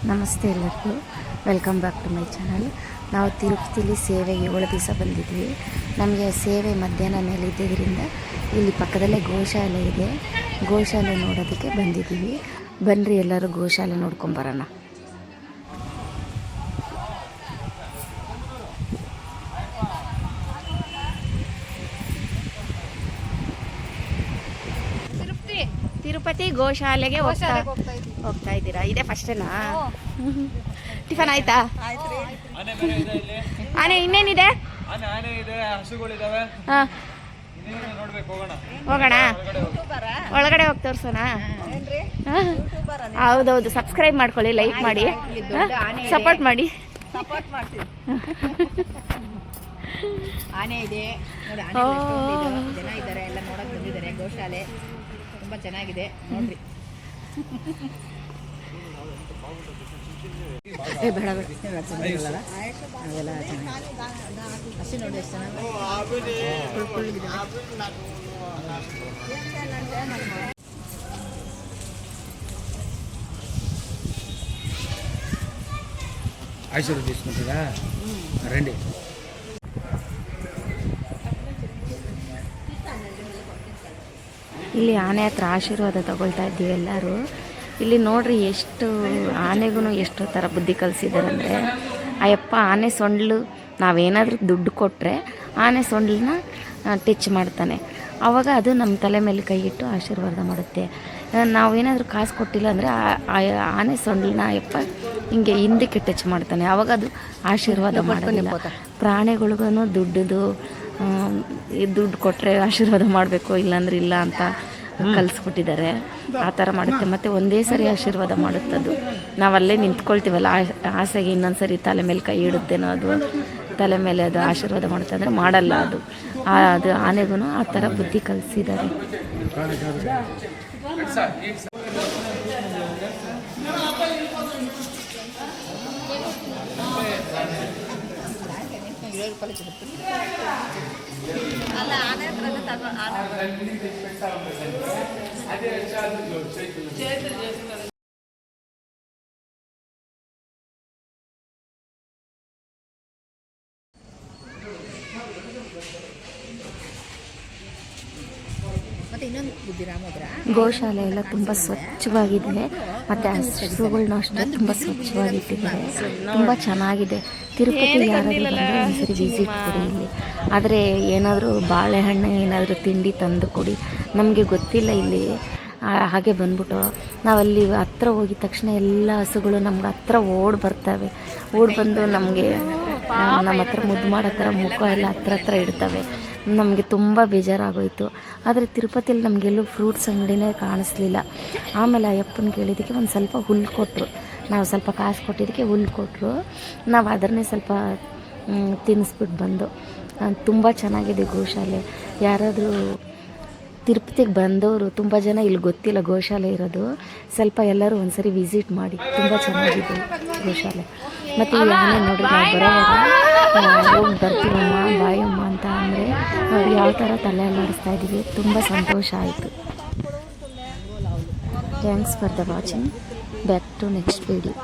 ನಮಸ್ತೆ ಎಲ್ಲರಿಗೂ, welcome back to my channel. ನಾವು ತಿರುಪತಿಲಿ ಸೇವೆಗೆ 7 ದಿವಸ ಬಂದಿದ್ವಿ. ನಮಗೆ ಸೇವೆ ಮಧ್ಯಾಹ್ನ ಮೇಲೆ ಇದ್ದಿದ್ದರಿಂದ ಇಲ್ಲಿ ಪಕ್ಕದಲ್ಲೇ ಗೋಶಾಲೆ ಇದೆ. ಗೋಶಾಲೆ ನೋಡೋದಕ್ಕೆ ಬಂದಿದ್ದೀವಿ. ಬನ್ನಿರಿ ಎಲ್ಲರೂ ಗೋಶಾಲೆ ನೋಡ್ಕೊಂಬರೋಣ. ತಿರುಪತಿ ಗೋಶಾಲೆಗೆ ಹೋಗ್ತಾ ಇದ್ದೀರಾ? ಇದೇ ಫಸ್ಟೇನಾ? ಟಿಫನ್ ಆಯ್ತಾ? ಆನೆ ಇನ್ನೇನಿದೆ? ಹೋಗೋಣ, ಒಳಗಡೆ ಹೋಗಿ ತೋರ್ಸೋಣ. ಹೌದೌದು, ಸಬ್ಸ್ಕ್ರೈಬ್ ಮಾಡ್ಕೊಳ್ಳಿ, ಲೈಕ್ ಮಾಡಿ, ಸಪೋರ್ಟ್ ಮಾಡಿ. ಆನೆ ಇದೆ ನೋಡಿ, ಜನ ಇದ್ದಾರೆ, ಎಲ್ಲ ನೋಡಕ್ ಬಂದಿದ್ದಾರೆ. ಗೋಶಾಲೆ ತುಂಬಾ ಚೆನ್ನಾಗಿದೆ ನೋಡ್ರಿ. ಬೇಡ ಅದೆಲ್ಲ ಹಸಿ ನೋಡಿ ಎಷ್ಟು ఐశ్వర్య తీసుకుంటారా రండి. ಇಲ್ಲಿ ಆನೆ ಹತ್ರ ಆಶೀರ್ವಾದ ತಗೊಳ್ತಾ ಇದ್ದೀವಿ ಎಲ್ಲರೂ. ಇಲ್ಲಿ ನೋಡ್ರಿ, ಎಷ್ಟು ಆನೆಗೂ ಎಷ್ಟು ಥರ ಬುದ್ಧಿ ಕಲಿಸಿದ್ದಾರೆ ಅಂದರೆ, ಅಯ್ಯಪ್ಪ ಆನೆ ಸೊಂಡ್ಲು ನಾವೇನಾದರೂ ದುಡ್ಡು ಕೊಟ್ಟರೆ ಆನೆ ಸೊಂಡ್ಲನ್ನ ಟಚ್ ಮಾಡ್ತಾನೆ. ಆವಾಗ ಅದು ನಮ್ಮ ತಲೆ ಮೇಲೆ ಕೈ ಇಟ್ಟು ಆಶೀರ್ವಾದ ಮಾಡುತ್ತೆ. ನಾವೇನಾದರೂ ಕಾಸು ಕೊಟ್ಟಿಲ್ಲ ಅಂದರೆ ಆನೆ ಸೊಂಡ್ಲನ್ನ ಅಯ್ಯಪ್ಪ ಹಿಂಗೆ ಹಿಂದಕ್ಕೆ ಟಚ್ ಮಾಡ್ತಾನೆ. ಆವಾಗ ಅದು ಆಶೀರ್ವಾದ ಮಾಡೋದಿಲ್ಲ. ಪ್ರಾಣಿಗಳಿಗೂ ದುಡ್ಡು ಕೊಟ್ಟರೆ ಆಶೀರ್ವಾದ ಮಾಡಬೇಕು, ಇಲ್ಲಾಂದ್ರೆ ಇಲ್ಲ ಅಂತ ಕಲಿಸ್ಬಿಟ್ಟಿದ್ದಾರೆ. ಆ ಥರ ಮಾಡುತ್ತೆ. ಮತ್ತು ಒಂದೇ ಸರಿ ಆಶೀರ್ವಾದ ಮಾಡುತ್ತದು. ನಾವಲ್ಲೇ ನಿಂತ್ಕೊಳ್ತೀವಲ್ಲ, ಆಸೆಗೆ ಇನ್ನೊಂದು ಸರಿ ತಲೆ ಮೇಲೆ ಕೈ ಇಡುತ್ತೇನೋ, ಅದು ತಲೆ ಮೇಲೆ ಅದು ಆಶೀರ್ವಾದ ಮಾಡುತ್ತೆ ಅಂದರೆ ಮಾಡಲ್ಲ. ಅದು ಆನೆಗೂ ಆ ಥರ ಬುದ್ಧಿ ಕಲಿಸಿದ್ದಾರೆ. ಗೋಶಾಲೆ ಎಲ್ಲ ತುಂಬ ಸ್ವಚ್ಛವಾಗಿದೆ. ಮತ್ತು ಹಸುಗಳನ್ನ ಅಷ್ಟೇ ತುಂಬ ಸ್ವಚ್ಛವಾಗಿಟ್ಟಿದ್ದಾರೆ. ತುಂಬ ಚೆನ್ನಾಗಿದೆ. ತಿರುಪತಿ ಯಾರಾದರೂ ಬಂದರೆ ಒಂದ್ಸರಿ ವಿಸಿಟ್ ಕೊಡಿ ಇಲ್ಲಿ. ಆದರೆ ಏನಾದರೂ ಬಾಳೆಹಣ್ಣು ಏನಾದರೂ ತಿಂಡಿ ತಂದು ಕೊಡಿ. ನಮಗೆ ಗೊತ್ತಿಲ್ಲ ಇಲ್ಲಿ, ಹಾಗೆ ಬಂದ್ಬಿಟ್ಟು ನಾವಲ್ಲಿ ಹತ್ರ ಹೋಗಿದ ತಕ್ಷಣ ಎಲ್ಲ ಹಸುಗಳು ನಮ್ಗೆ ಹತ್ರ ಓಡಿ ಬರ್ತವೆ. ಓಡಿ ಬಂದು ನಮಗೆ ನಮ್ಮ ಹತ್ರ ಮುದ್ದು ಮಾಡೋ ಥರ ಮುಖ ಎಲ್ಲ ಹತ್ರ ಇಡ್ತವೆ. ನಮಗೆ ತುಂಬ ಬೇಜಾರಾಗೋಯಿತು. ಆದರೆ ತಿರುಪತಿಯಲ್ಲಿ ನಮಗೆಲ್ಲೂ ಫ್ರೂಟ್ಸ್ ಅಂಗಡಿನೇ ಕಾಣಿಸ್ಲಿಲ್ಲ. ಆಮೇಲೆ ಅಯ್ಯಪ್ಪನ ಕೇಳಿದ್ದಕ್ಕೆ ಒಂದು ಸ್ವಲ್ಪ ಹುಲ್ಲು ಕೊಟ್ಟರು. ನಾವು ಸ್ವಲ್ಪ ಕಾಸು ಕೊಟ್ಟಿದ್ದಕ್ಕೆ ಹುಲ್ಲು ಕೊಟ್ಟರು. ನಾವು ಅದನ್ನೇ ಸ್ವಲ್ಪ ತಿನ್ನಿಸ್ಬಿಟ್ಟು ಬಂದು. ತುಂಬ ಚೆನ್ನಾಗಿದೆ ಗೋಶಾಲೆ. ಯಾರಾದರೂ ತಿರುಪತಿಗೆ ಬಂದವರು ತುಂಬ ಜನ ಇಲ್ಲಿ ಗೊತ್ತಿಲ್ಲ ಗೋಶಾಲೆ ಇರೋದು. ಸ್ವಲ್ಪ ಎಲ್ಲರೂ ಒಂದ್ಸರಿ ವಿಸಿಟ್ ಮಾಡಿ, ತುಂಬ ಚೆನ್ನಾಗಿದೆ ಗೋಶಾಲೆ. ಮತ್ತು ಈ ಆನೆ ನೋಡ್ರಿ, ನಾವು ಹೋಗಿ ಬರ್ತೀವಮ್ಮ ಬಾಯಮ್ಮ ಅಂತ ಅಂದರೆ ಯಾವ ಥರ ತಲೆ ಅಲ್ಲಾಡಿಸ್ತಾ ಇದ್ದೀವಿ. ತುಂಬ ಸಂತೋಷ ಆಯಿತು. Thanks for the watching. Back to next video.